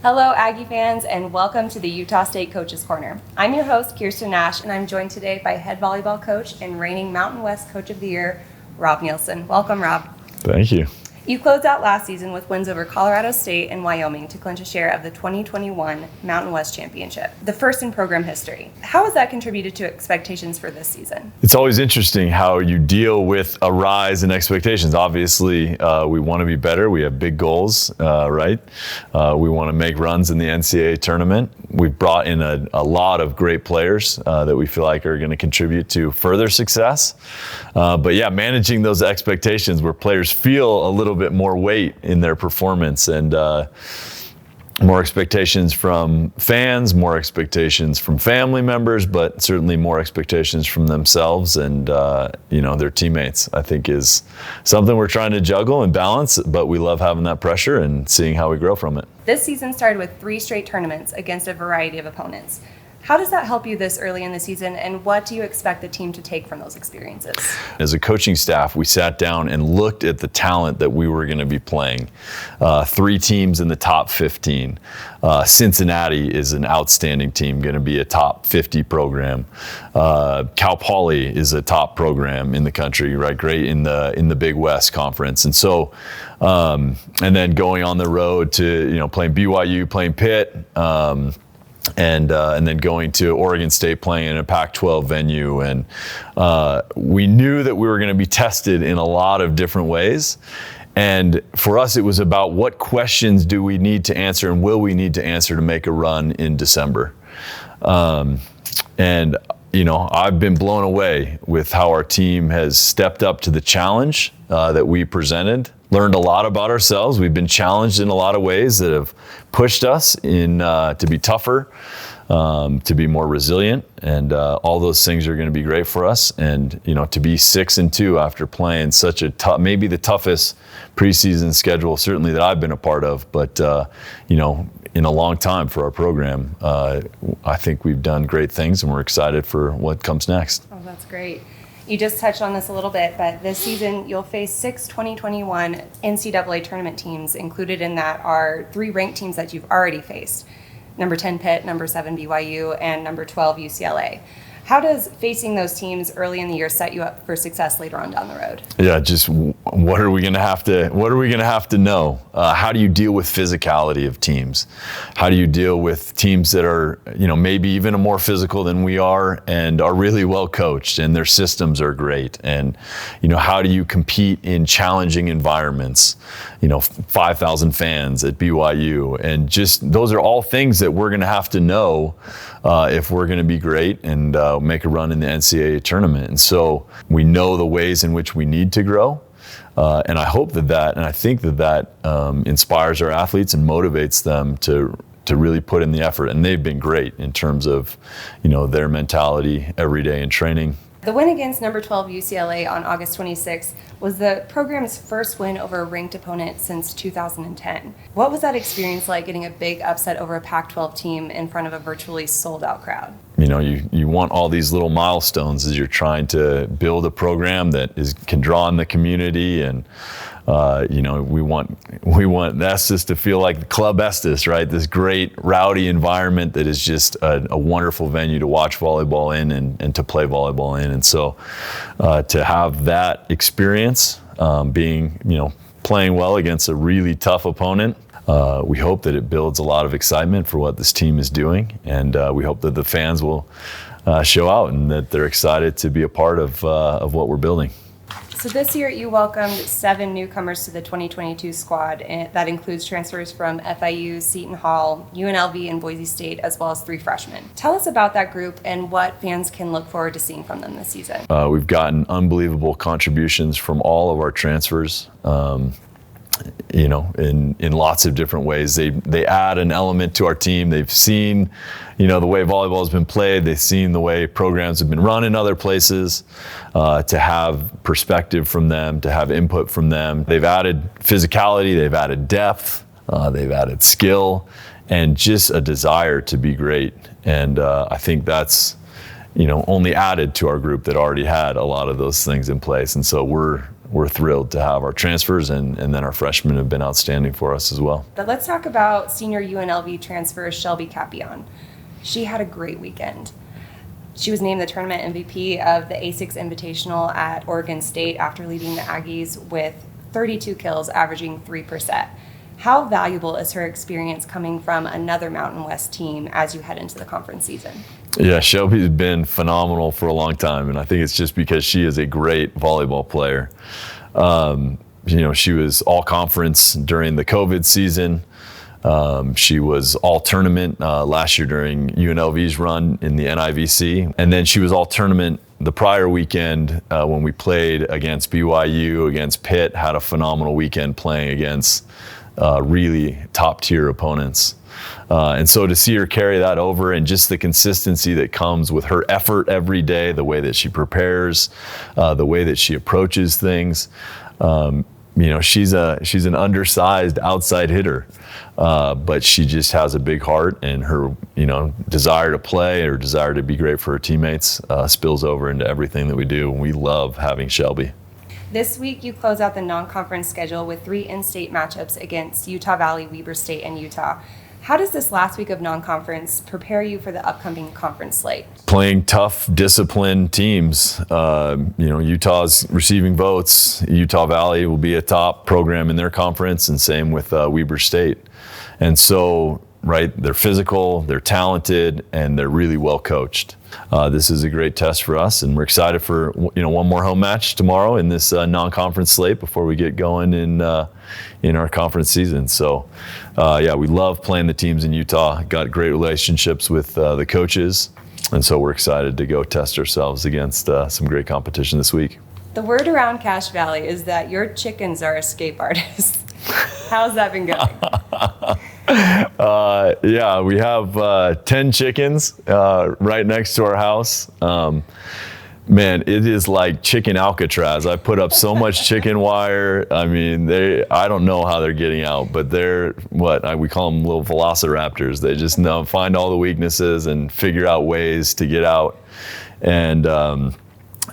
Hello, Aggie fans, and welcome to the Utah State Coaches Corner. I'm your host, Kirsten Nash, and I'm joined today by head volleyball coach and reigning Mountain West Coach of the Year, Rob Neilson. Welcome, Rob. Thank you. You closed out last season with wins over Colorado State and Wyoming to clinch a share of the 2021 Mountain West Championship, the first in program history. How has that contributed to expectations for this season? It's always interesting how you deal with a rise in expectations. Obviously, we want to be better. We have big goals, right? We want to make runs in the NCAA tournament. We've brought in a lot of great players that we feel like are going to contribute to further success. But yeah, managing those expectations where players feel a little bit more weight in their performance and more expectations from fans, more expectations from family members, but certainly more expectations from themselves and their teammates, I think is something we're trying to juggle and balance, but we love having that pressure and seeing how we grow from it. This season started with 3 straight tournaments against a variety of opponents. How does that help you this early in the season, and what do you expect the team to take from those experiences? As a coaching staff, we sat down and looked at the talent that we were going to be playing. 3 teams in the top 15. Cincinnati is an outstanding team, going to be a top 50 program. Cal Poly is a top program in the country, right? Great in the Big West Conference. And so, and then going on the road to, playing BYU, playing Pitt, and then going to Oregon State, playing in a Pac-12 venue. And we knew that we were going to be tested in a lot of different ways. And for us, it was about what questions do we need to answer and will we need to answer to make a run in December. I've been blown away with how our team has stepped up to the challenge that we presented. Learned a lot about ourselves. We've been challenged in a lot of ways that have pushed us to be tougher, to be more resilient, and all those things are going to be great for us. And to be 6-2 after playing such a tough, maybe the toughest preseason schedule certainly that I've been a part of, but in a long time for our program. I think we've done great things, and we're excited for what comes next. Oh, that's great. You just touched on this a little bit, but this season you'll face 6 2021 NCAA tournament teams. Included in that are 3 ranked teams that you've already faced. Number 10 Pitt, number 7 BYU, and number 12 UCLA. How does facing those teams early in the year set you up for success later on down the road? Yeah, just what are we going to have to know? How do you deal with physicality of teams? How do you deal with teams that are, maybe even more physical than we are and are really well coached and their systems are great? And, how do you compete in challenging environments? 5,000 fans at BYU, and just those are all things that we're going to have to know if we're going to be great and make a run in the NCAA tournament. And so we know the ways in which we need to grow. And I hope and I think that inspires our athletes and motivates them to really put in the effort. And they've been great in terms of, their mentality every day in training. The win against number 12 UCLA on August 26th was the program's first win over a ranked opponent since 2010. What was that experience like, getting a big upset over a Pac-12 team in front of a virtually sold-out crowd? You want all these little milestones as you're trying to build a program that can draw in the community, and we want Estes to feel like Club Estes, right? This great rowdy environment that is just a wonderful venue to watch volleyball in and to play volleyball in. And so to have that experience, playing well against a really tough opponent, we hope that it builds a lot of excitement for what this team is doing, and we hope that the fans will show out and that they're excited to be a part of what we're building. So this year you welcomed 7 newcomers to the 2022 squad, and that includes transfers from FIU, Seton Hall, UNLV, and Boise State, as well as 3 freshmen. Tell us about that group and what fans can look forward to seeing from them this season. We've gotten unbelievable contributions from all of our transfers. In lots of different ways. They add an element to our team. They've seen, the way volleyball has been played. They've seen the way programs have been run in other places, to have perspective from them, to have input from them. They've added physicality, they've added depth, they've added skill, and just a desire to be great. And I think that's only added to our group that already had a lot of those things in place. And so we're we're thrilled to have our transfers, and then our freshmen have been outstanding for us as well. But let's talk about senior UNLV transfer Shelby Capion. She had a great weekend. She was named the tournament MVP of the A6 Invitational at Oregon State after leading the Aggies with 32 kills, averaging 3%. How valuable is her experience coming from another Mountain West team as you head into the conference season? Yeah, Shelby's been phenomenal for a long time, and I think it's just because she is a great volleyball player. She was all conference during the COVID season. She was all tournament last year during UNLV's run in the NIVC. And then she was all tournament the prior weekend when we played against BYU, against Pitt, had a phenomenal weekend playing against really top tier opponents. And so to see her carry that over, and just the consistency that comes with her effort every day, the way that she prepares, the way that she approaches things, she's an undersized outside hitter, but she just has a big heart, and her desire to play or desire to be great for her teammates spills over into everything that we do. And we love having Shelby. This week, you close out the non-conference schedule with 3 in-state matchups against Utah Valley, Weber State, and Utah. How does this last week of non-conference prepare you for the upcoming conference slate? Playing tough, disciplined teams. Utah's receiving votes. Utah Valley will be a top program in their conference, and same with Weber State. And so, they're physical, they're talented, and they're really well coached. This is a great test for us, and we're excited for one more home match tomorrow in this non-conference slate before we get going in our conference season. So, we love playing the teams in Utah. Got great relationships with the coaches, and so we're excited to go test ourselves against some great competition this week. The word around Cache Valley is that your chickens are escape artists. How's that been going? We have 10 chickens right next to our house. Man, it is like chicken Alcatraz. I put up so much chicken wire. I mean, I don't know how they're getting out, but they're we call them little velociraptors. They just find all the weaknesses and figure out ways to get out. And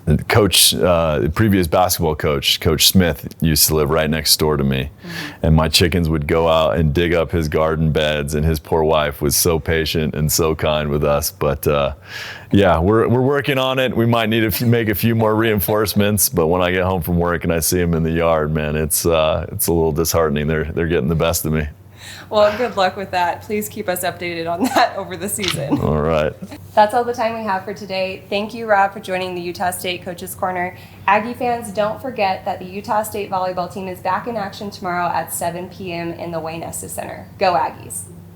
the previous basketball coach, Coach Smith, used to live right next door to me. Mm-hmm. And my chickens would go out and dig up his garden beds, and his poor wife was so patient and so kind with us. But we're working on it. We might need to make a few more reinforcements, but when I get home from work and I see them in the yard, man, it's a little disheartening. They're getting the best of me. Well, good luck with that. Please keep us updated on that over the season. All right. That's all the time we have for today. Thank you, Rob, for joining the Utah State Coaches Corner. Aggie fans, don't forget that the Utah State volleyball team is back in action tomorrow at 7 p.m. in the Wayne Estes Center. Go Aggies.